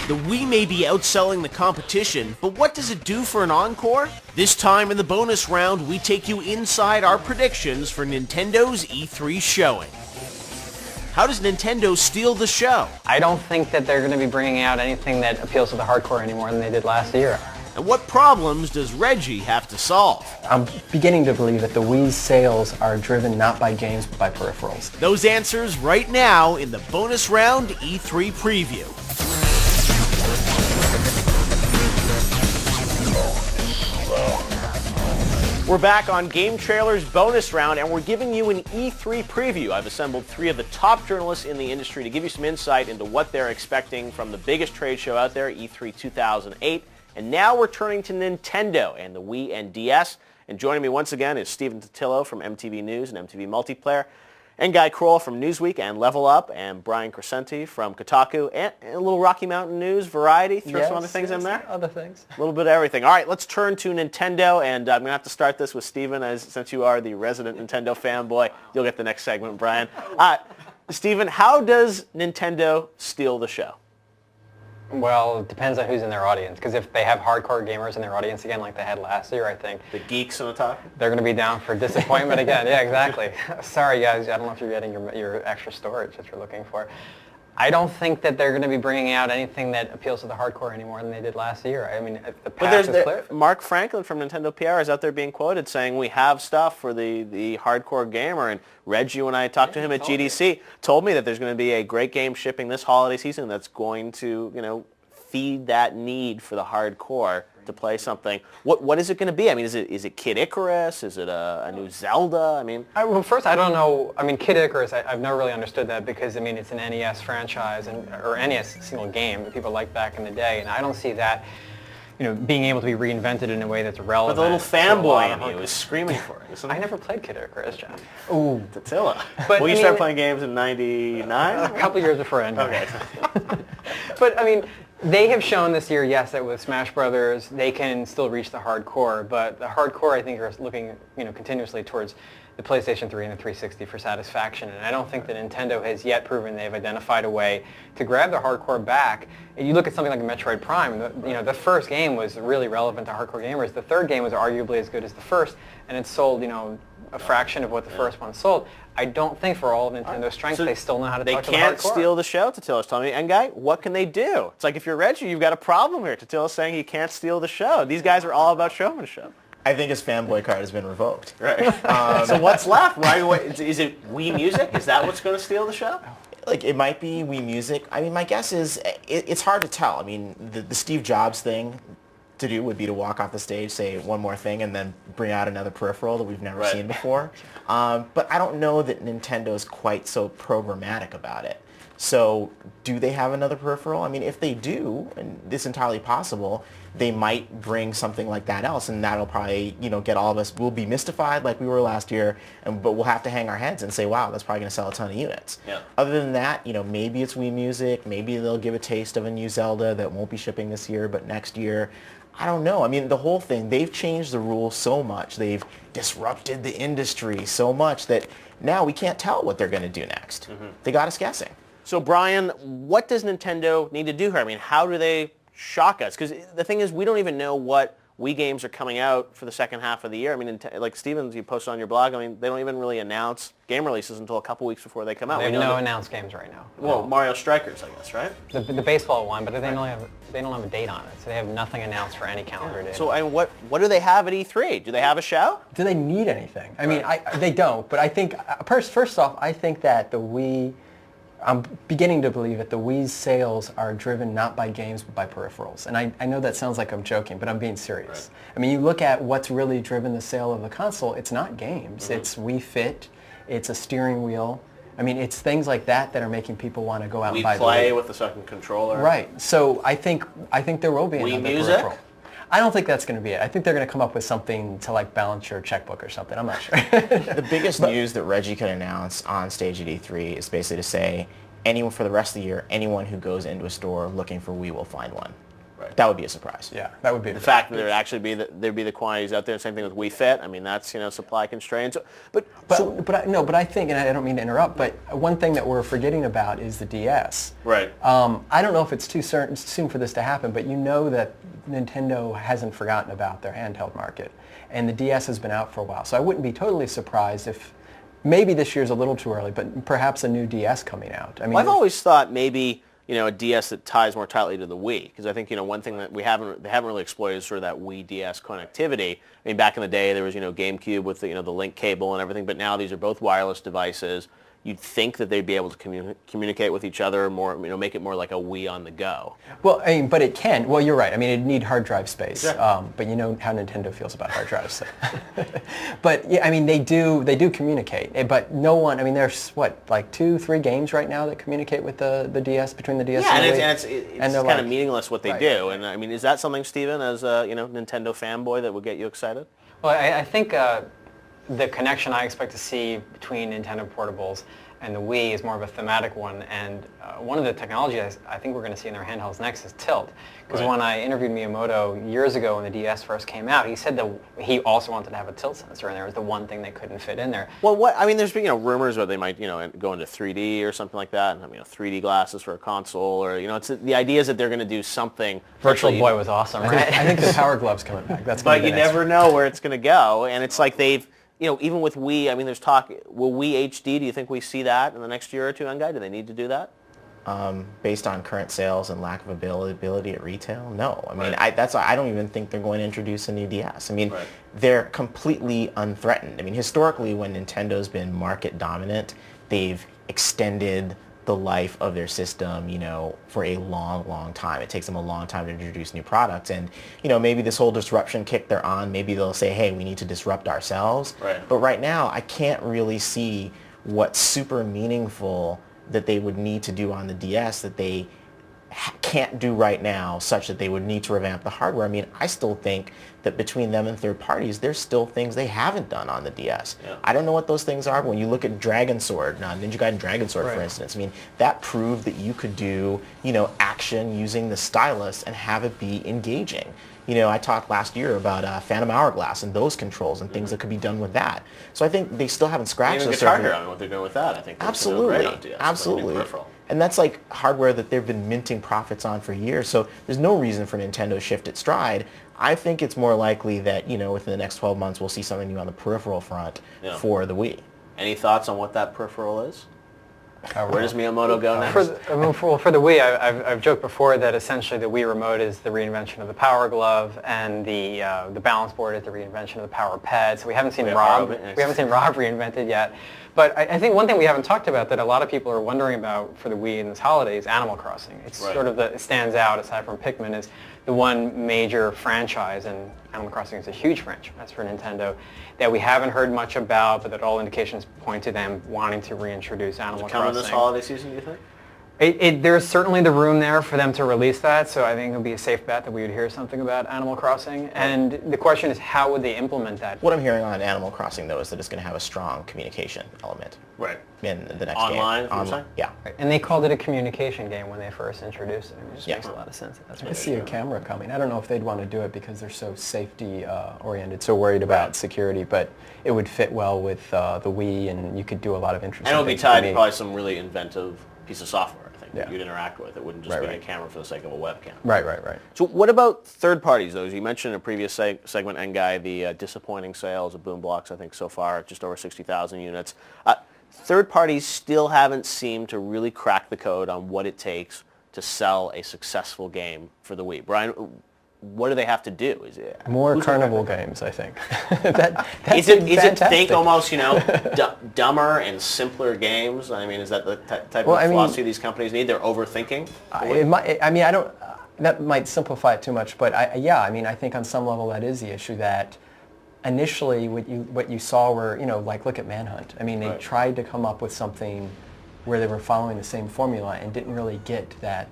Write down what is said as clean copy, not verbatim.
The Wii may be outselling the competition, but what does it do for an encore? This time in the bonus round, we take you inside our predictions for Nintendo's E3 showing. How does Nintendo steal the show? I don't think that they're going to be bringing out anything that appeals to the hardcore any more than they did last year. And what problems does Reggie have to solve? I'm beginning to believe that the Wii's sales are driven not by games but by peripherals. Those answers right now in the bonus round E3 preview. We're back on Game Trailers bonus round, and we're giving you an E3 preview. I've assembled 3 of the top journalists in the industry to give you some insight into what they're expecting from the biggest trade show out there, E3 2008. And now we're turning to Nintendo and the Wii and DS. And joining me once again is Stephen Totillo from MTV News and MTV Multiplayer, and Guy Kroll from Newsweek and Level Up, and Brian Crescenti from Kotaku, and a little Rocky Mountain News, Variety, throw some other things in there. Other things. A little bit of everything. All right, let's turn to Nintendo, and I'm going to have to start this with Stephen, since you are the resident Nintendo fanboy. You'll get the next segment, Brian. Stephen, how does Nintendo steal the show? Well, it depends on who's in their audience, because if they have hardcore gamers in their audience again like they had last year, I think The geeks on the top? they're going to be down for disappointment again. Yeah, exactly. Sorry, guys. I don't know if you're getting your extra storage that you're looking for. I don't think that they're going to be bringing out anything that appeals to the hardcore any more than they did last year. I mean, the path is clear. Mark Franklin from Nintendo PR is out there being quoted saying we have stuff for the hardcore gamer, and Reggie, when I talked to him at GDC, told me that there's going to be a great game shipping this holiday season that's going to, feed that need for the hardcore to play something. What is it going to be? I mean, is it Kid Icarus? Is it a new Zelda? I mean, well, first, I don't know. I mean, Kid Icarus, I've never really understood that because, I mean, it's an NES franchise or NES single game that people liked back in the day, and I don't see that, being able to be reinvented in a way that's relevant. but the little fanboy in you is screaming for it. I never played Kid Icarus, John. Ooh, Tatilla. But, you started playing games in '99? A couple years before I knew. Okay. But, I mean, they have shown this year, yes, that with Smash Brothers, they can still reach the hardcore, but the hardcore, I think, are looking, continuously towards the PlayStation 3 and the 360 for satisfaction, and I don't think that Nintendo has yet proven they've identified a way to grab the hardcore back. And you look at something like Metroid Prime, the first game was really relevant to hardcore gamers. The third game was arguably as good as the first, and it sold, a fraction of what the first one sold. I don't think for all of Nintendo's strength, they still know how to talk to the hardcore. They can't steal the show, Tatilla's telling me. And Guy, what can they do? It's like if you're Reggie, you've got a problem here. Tatilla's saying you can't steal the show. These guys are all about showmanship. I think his fanboy card has been revoked. Right. So what's left? Is it Wii Music? Is that what's going to steal the show? Like, it might be Wii Music. I mean, my guess is it's hard to tell. I mean, the Steve Jobs thing to do would be to walk off the stage, say one more thing, and then bring out another peripheral that we've never seen before. But I don't know that Nintendo's quite so programmatic about it. So do they have another peripheral? I mean, if they do, and it's entirely possible, they might bring something like that else, and that'll probably, get all of us, we'll be mystified like we were last year, but we'll have to hang our heads and say, wow, that's probably going to sell a ton of units. Yeah. Other than that, maybe it's Wii Music, maybe they'll give a taste of a new Zelda that won't be shipping this year, but next year. I don't know. I mean, the whole thing, they've changed the rules so much. They've disrupted the industry so much that now we can't tell what they're going to do next. Mm-hmm. They got us guessing. So, Brian, what does Nintendo need to do here? I mean, how do they shock us? Because the thing is, we don't even know what Wii games are coming out for the second half of the year. I mean, like Stevens, you posted on your blog, I mean, they don't even really announce game releases until a couple weeks before they come out. They have no announced games right now. Well, Mario Strikers, I guess, right? The baseball one, but they don't have a date on it, so they have nothing announced for any calendar date. So, I mean, what do they have at E3? Do they have a show? Do they need anything? I mean, they don't, but I think, first off, I think that the Wii, I'm beginning to believe that the Wii's sales are driven not by games but by peripherals. And I know that sounds like I'm joking, but I'm being serious. Right. I mean, you look at what's really driven the sale of the console, it's not games. Mm-hmm. It's Wii Fit, it's a steering wheel. I mean, it's things like that that are making people want to go out and buy the Wii. Play with the second controller. Right. So I think there will be another peripheral. I don't think that's going to be it. I think they're going to come up with something to like balance your checkbook or something. I'm not sure. The biggest news that Reggie could announce on stage at E3 is basically to say, anyone for the rest of the year, anyone who goes into a store looking for Wii will find one. Right. Right. That would be a surprise. Yeah, that would be The fact that there'd be the quantities out there. Same thing with Wii Fit. I mean, that's supply constraints. But I think, and I don't mean to interrupt, but one thing that we're forgetting about is the DS. Right. I don't know if it's too soon for this to happen, but you know that Nintendo hasn't forgotten about their handheld market, and the DS has been out for a while. So I wouldn't be totally surprised if maybe this year's a little too early, but perhaps a new DS coming out. I mean, I've always thought maybe a DS that ties more tightly to the Wii, because I think one thing that they haven't really exploited is sort of that Wii DS connectivity. I mean, back in the day there was GameCube with the link cable and everything, but now these are both wireless devices. You'd think that they'd be able to communicate with each other more, make it more like a Wii on the go. Well, I mean, but it can. Well, you're right. I mean, it'd need hard drive space. Exactly. But you know how Nintendo feels about hard drives. But yeah, I mean, they do communicate. But no one. I mean, there's what, like 2-3 games right now that communicate with the DS, between the DS and the Wii. And it's kind of meaningless what they do. And I mean, is that something, Steven, as a Nintendo fanboy, that would get you excited? Well, I think the connection I expect to see between Nintendo portables and the Wii is more of a thematic one, and one of the technologies I think we're going to see in their handhelds next is tilt. Because when I interviewed Miyamoto years ago when the DS first came out, he said that he also wanted to have a tilt sensor, and there was the one thing they couldn't fit in there. Well, there's been rumors where they might go into 3D or something like that, and 3D glasses for a console, or it's the idea is that they're going to do something. Virtual Boy was awesome, right? I think the Power Glove's coming back. But you never know where it's going to go, and it's like they've. Even with Wii, I mean, there's talk. Will Wii HD? Do you think we see that in the next year or two, Guy? Do they need to do that? Based on current sales and lack of availability at retail, no. I mean, I don't even think they're going to introduce a new DS. I mean, they're completely unthreatened. I mean, historically, when Nintendo's been market dominant, they've extended the life of their system, for a long, long time. It takes them a long time to introduce new products. And, maybe this whole disruption kick they're on, maybe they'll say, hey, we need to disrupt ourselves. Right. But right now, I can't really see what's super meaningful that they would need to do on the DS that they can't do right now, such that they would need to revamp the hardware. I mean, I still think that between them and third parties, there's still things they haven't done on the DS. Yeah. I don't know what those things are, but when you look at Dragon Sword, Ninja Gaiden Dragon Sword, for instance, I mean, that proved that you could do, action using the stylus and have it be engaging. I talked last year about Phantom Hourglass and those controls and things that could be done with that. So I think they still haven't scratched Even the Guitar surface. Hero, what they're doing with that, I think. Absolutely, Great on DS, absolutely. peripheral. And that's like hardware that they've been minting profits on for years. So there's no reason for Nintendo to shift its stride. I think it's more likely that, within the next 12 months, we'll see something new on the peripheral front for the Wii. Any thoughts on what that peripheral is? Where does Miyamoto go next? For the Wii, I've joked before that essentially the Wii Remote is the reinvention of the Power Glove, and the balance board is the reinvention of the Power Pad. So we haven't seen Rob reinvented yet. But I think one thing we haven't talked about that a lot of people are wondering about for the Wii in this holiday is Animal Crossing. It's sort of it stands out aside from Pikmin as the one major franchise, and Animal Crossing is a huge franchise for Nintendo, that we haven't heard much about, but that all indications point to them wanting to reintroduce Animal Crossing. Coming this holiday season, do you think? There's certainly the room there for them to release that, so I think it would be a safe bet that we would hear something about Animal Crossing. And the question is, how would they implement that? What I'm hearing on Animal Crossing, though, is that it's going to have a strong communication element. Right. In the next Online, game. Online, yeah. Right. And they called it a communication game when they first introduced it. It just makes a lot of sense. That's I see a camera coming. I don't know if they'd want to do it because they're so safety oriented, so worried about security, but it would fit well with the Wii, and you could do a lot of interesting things. And it would be tied to probably some really inventive piece of software, I think, that Yeah. you'd interact with. It wouldn't just be a camera for the sake of a webcam. Right. So what about third parties, though? As you mentioned in a previous segment, Guy, the disappointing sales of Boom Blocks, I think, so far, just over 60,000 units. Third parties still haven't seemed to really crack the code on what it takes to sell a successful game for the Wii. Brian, what do they have to do? Is it More carnival games, I think. Is it think almost, dumber and simpler games? I mean, is that the type of philosophy these companies need? They're overthinking? That might simplify it too much, but I think on some level that is the issue, that initially what you saw were, like look at Manhunt. I mean, they tried to come up with something where they were following the same formula and didn't really get that